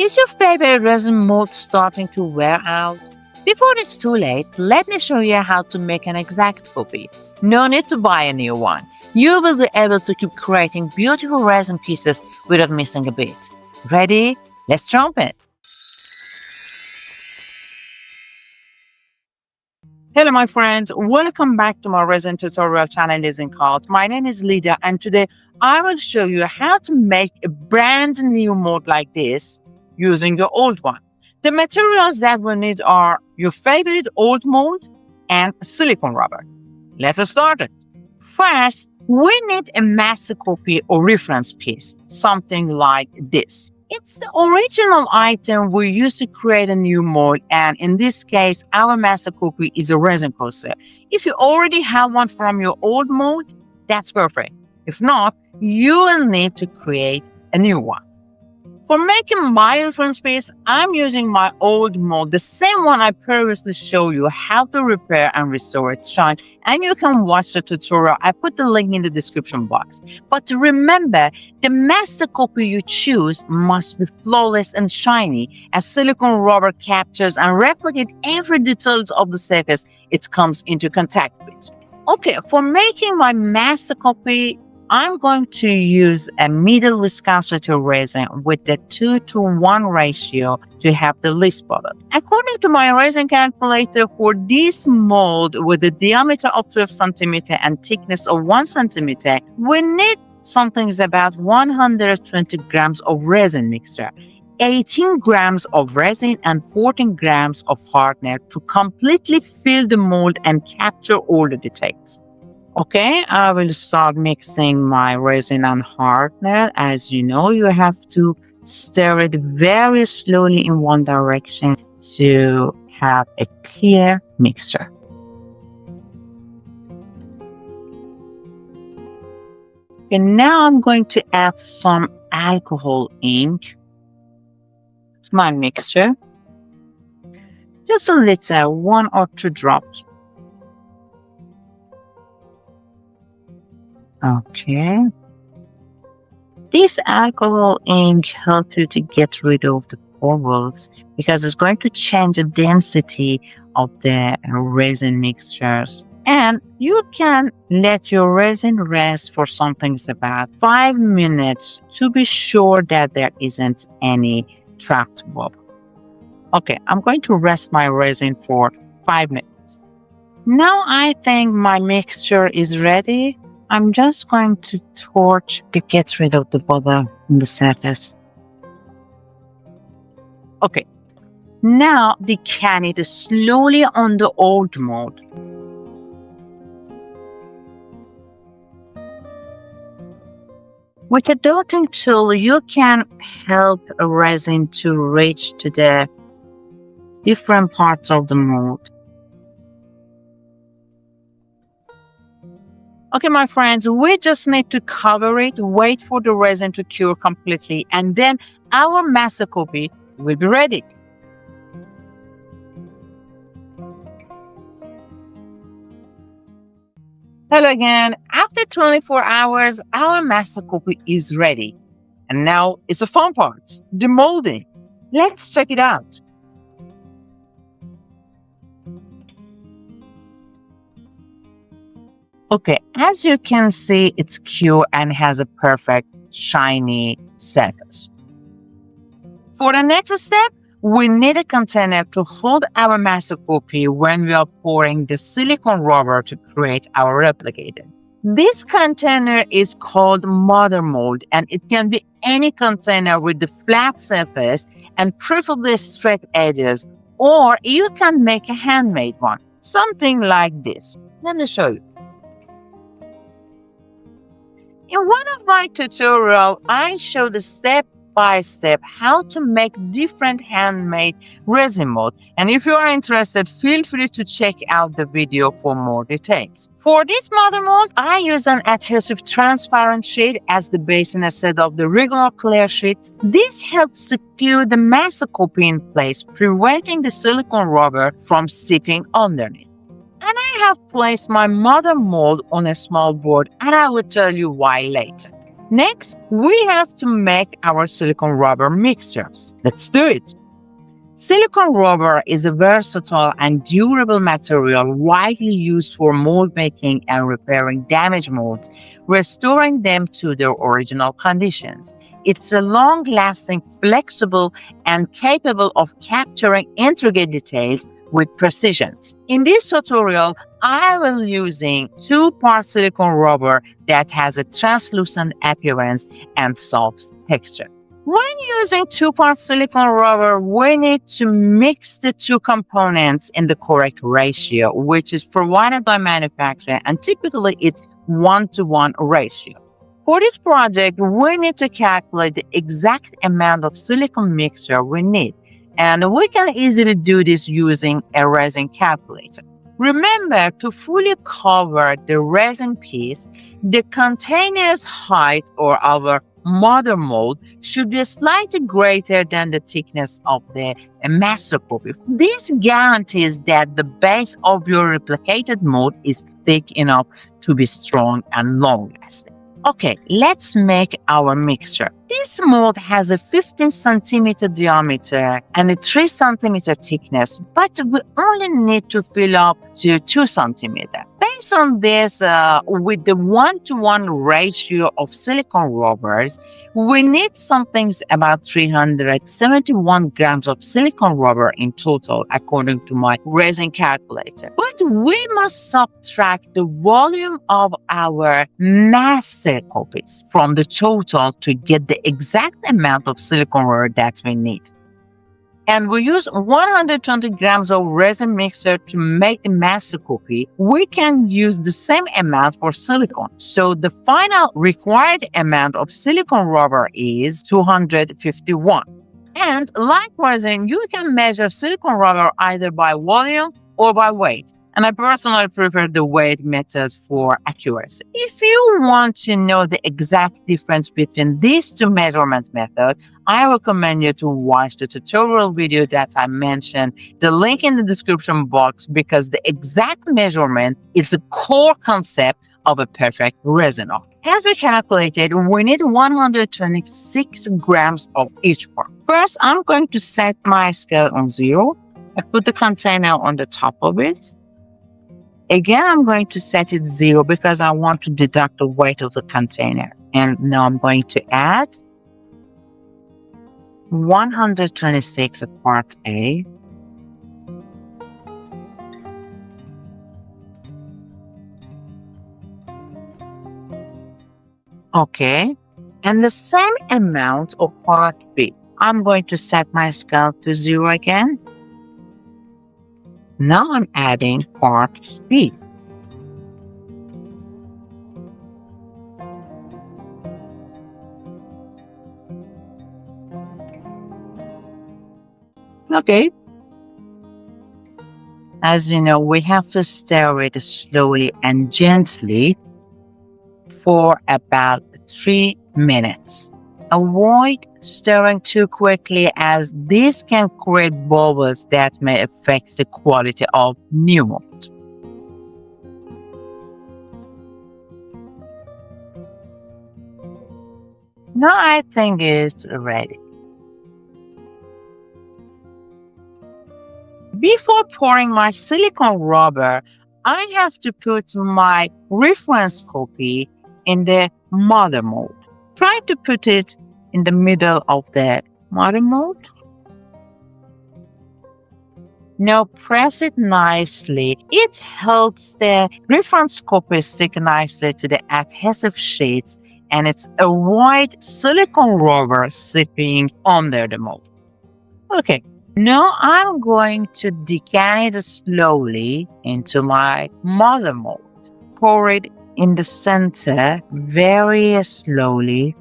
Is your favorite resin mold starting to wear out? Before it's too late, let me show you how to make an exact copy. No need to buy a new one. You will be able to keep creating beautiful resin pieces without missing a beat. Ready? Let's jump in. Hello my friends, welcome back to my resin tutorial channel LisinCult. My name is Lydia and today I will show you how to make a brand new mold like this using your old one. The materials that we need are your favorite old mold and silicone rubber. Let's start it. First, we need a master copy or reference piece, something like this. It's the original item we use to create a new mold, and in this case, our master copy is a resin coaster. If you already have one from your old mold, that's perfect. If not, you will need to create a new one. For making my reference piece, I'm using my old mold, the same one I previously showed you how to repair and restore its shine, and you can watch the tutorial. I put the link in the description box. But remember, the master copy you choose must be flawless and shiny, as silicone rubber captures and replicates every detail of the surface it comes into contact with. Okay, for making my master copy, I'm going to use a middle viscosity resin with the 2:1 ratio to have the least bottom. According to my resin calculator, for this mold with a diameter of 12 cm and thickness of 1 cm, we need something about 120 grams of resin mixture, 18 grams of resin and 14 grams of hardener to completely fill the mold and capture all the details. Okay, I will start mixing my resin and hardener. As you know, you have to stir it very slowly in one direction to have a clear mixture. And now I'm going to add some alcohol ink to my mixture. Just a little, 1 or 2 drops. Okay. This alcohol ink helps you to get rid of the bubbles because it's going to change the density of the resin mixtures. And you can let your resin rest for something about 5 minutes to be sure that there isn't any trapped bubble. Okay, I'm going to rest my resin for 5 minutes. Now I think my mixture is ready. I'm just going to torch to get rid of the bubble on the surface. Okay, now decant it slowly on the old mold. With a dotting tool, you can help a resin to reach to the different parts of the mold. Okay, my friends, we just need to cover it, wait for the resin to cure completely, and then our master copy will be ready. Hello again. After 24 hours, our master copy is ready. And now it's a fun part, demolding. Let's check it out. Okay, as you can see, it's cured and has a perfect shiny surface. For the next step, we need a container to hold our master copy when we are pouring the silicone rubber to create our replicator. This container is called mother mold, and it can be any container with the flat surface and preferably straight edges, or you can make a handmade one, something like this. Let me show you. In one of my tutorials, I showed a step-by-step how to make different handmade resin molds. And if you are interested, feel free to check out the video for more details. For this mother mold, I use an adhesive transparent sheet as the base instead of the regular clear sheets. This helps secure the master copy in place, preventing the silicone rubber from seeping underneath. And I have placed my mother mold on a small board, and I will tell you why later. Next, we have to make our silicone rubber mixtures. Let's do it. Silicone rubber is a versatile and durable material widely used for mold making and repairing damaged molds, restoring them to their original conditions. It's a long-lasting, flexible, and capable of capturing intricate details with precision. In this tutorial, I will using two-part silicone rubber that has a translucent appearance and soft texture. When using two-part silicone rubber, we need to mix the two components in the correct ratio, which is provided by manufacturer, and typically it's 1-to-1 ratio. For this project, we need to calculate the exact amount of silicone mixture we need, and we can easily do this using a resin calculator. Remember to fully cover the resin piece. The container's height or our mother mold should be slightly greater than the thickness of the master copy. This guarantees that the base of your replicated mold is thick enough to be strong and long-lasting. Okay, let's make our mixture. This mold has a 15 centimeter diameter and a 3 centimeter thickness, but we only need to fill up to 2 centimeter. Based on this, with the 1-to-1 ratio of silicone rubbers, we need something about 371 grams of silicone rubber in total, according to my resin calculator. But we must subtract the volume of our master copies from the total to get the exact amount of silicone rubber that we need. And we use 120 grams of resin mixture to make the master copy. We can use the same amount for silicone. So the final required amount of silicone rubber is 251. And like resin, you can measure silicone rubber either by volume or by weight. And I personally prefer the weight method for accuracy. If you want to know the exact difference between these two measurement methods, I recommend you to watch the tutorial video that I mentioned, the link in the description box, because the exact measurement is the core concept of a perfect resin art. As we calculated, we need 126 grams of each part. First, I'm going to set my scale on 0. I put the container on the top of it. Again, I'm going to set it 0 because I want to deduct the weight of the container. And now I'm going to add 126 part A. Okay. And the same amount of part B. I'm going to set my scale to 0 again. Now I'm adding part B. Okay. As you know, we have to stir it slowly and gently for about 3 minutes. Avoid stirring too quickly, as this can create bubbles that may affect the quality of new mold. Now I think it's ready. Before pouring my silicone rubber, I have to put my reference copy in the mother mold. Try to put it in the middle of the mother mold. Now press it nicely. It helps the reference copy stick nicely to the adhesive sheets, and it's avoid silicone rubber seeping under the mold. Okay, now I'm going to decant it slowly into my mother mold. Pour it in the center very slowly.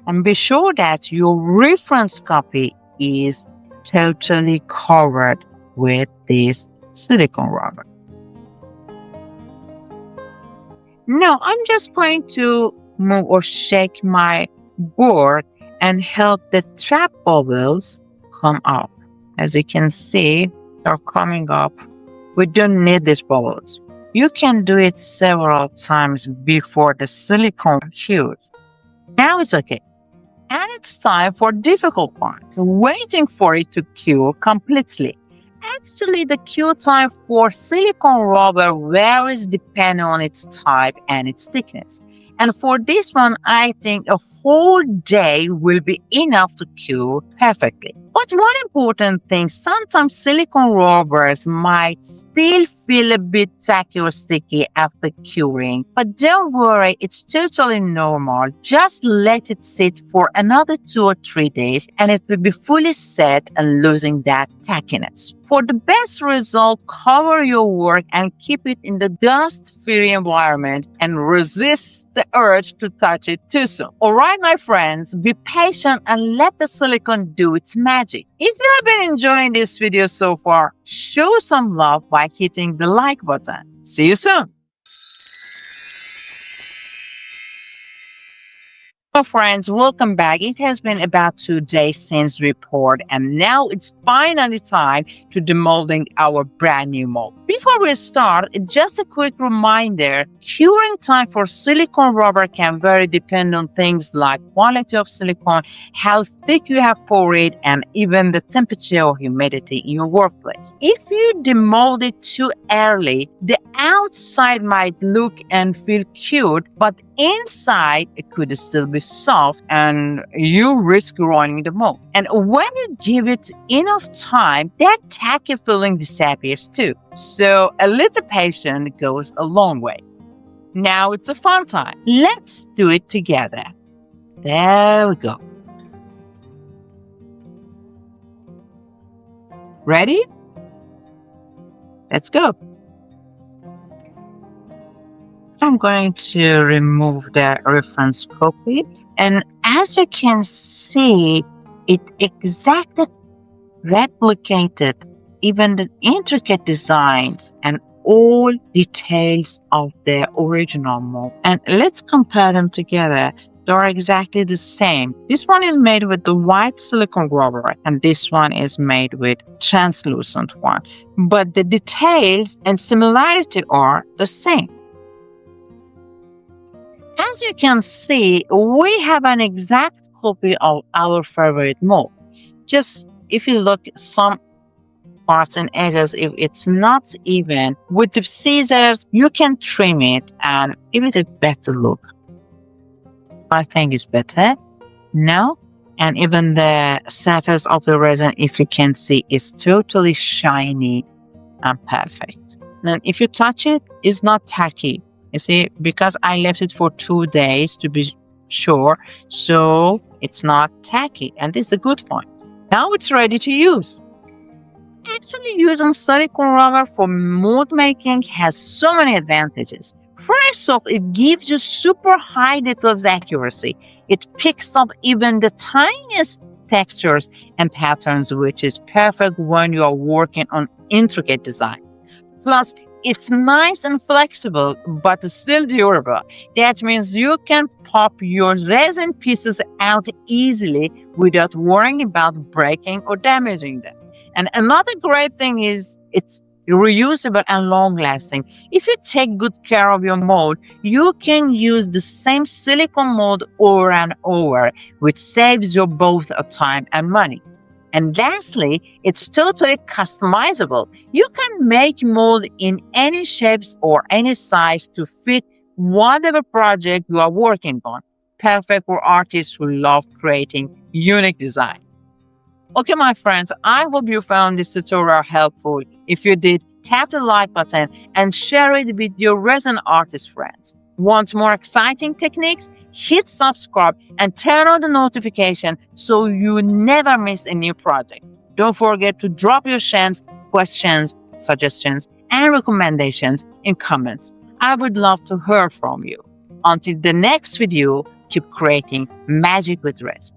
And be sure that your reference copy is totally covered with this silicone rubber. Now I'm just going to move or shake my board and help the trap bubbles come up. As you can see, they're coming up. We don't need these bubbles. You can do it several times before the silicone cures. Now it's okay. And it's time for difficult part, waiting for it to cure completely. Actually, the cure time for silicone rubber varies depending on its type and its thickness. And for this one, I think a whole day will be enough to cure perfectly. But one important thing, sometimes silicone rubbers might still feel a bit tacky or sticky after curing. But don't worry, it's totally normal. Just let it sit for another 2 or 3 days and it will be fully set and losing that tackiness. For the best result, cover your work and keep it in the dust-free environment and resist the urge to touch it too soon. Alright, my friends, be patient and let the silicone do its magic. If you have been enjoying this video so far, show some love by hitting the like button. See you soon. Hello friends, welcome back. It has been about 2 days since report and now it's finally time to demolding our brand new mold. Before we start, just a quick reminder, curing time for silicone rubber can vary depending on things like quality of silicone, how thick you have poured it, and even the temperature or humidity in your workplace. If you demold it too early, the outside might look and feel cured, but inside it could still be soft and you risk ruining the mold. And when you give it enough time, that tacky feeling disappears too. So a little patience goes a long way. Now it's a fun time. Let's do it together. There we go. Ready? Let's go. I'm going to remove the reference copy. And as you can see, it exactly replicated even the intricate designs and all details of the original mold. And let's compare them together. They are exactly the same. This one is made with the white silicone rubber and this one is made with translucent one. But the details and similarity are the same. As you can see, we have an exact copy of our favorite mold. Just if you look at some parts and edges, if it's not even, with the scissors, you can trim it and give it a better look. I think it's better now. And even the surface of the resin, if you can see, is totally shiny and perfect. And if you touch it, it's not tacky. You see, because I left it for 2 days to be sure, so it's not tacky. And this is a good point. Now it's ready to use. Actually, using silicone rubber for mold making has so many advantages. First off, it gives you super high details accuracy. It picks up even the tiniest textures and patterns, which is perfect when you are working on intricate design. Plus, it's nice and flexible, but still durable. That means you can pop your resin pieces out easily without worrying about breaking or damaging them. And another great thing is it's reusable and long-lasting. If you take good care of your mold, you can use the same silicone mold over and over, which saves you both time and money. And lastly, it's totally customizable. You can make mold in any shapes or any size to fit whatever project you are working on. Perfect for artists who love creating unique design. Okay, my friends, I hope you found this tutorial helpful. If you did, tap the like button and share it with your resin artist friends. Want more exciting techniques? Hit subscribe and turn on the notification so you never miss a new project. Don't forget to drop your shares, questions, suggestions, and recommendations in comments. I would love to hear from you. Until the next video, keep creating magic with resin.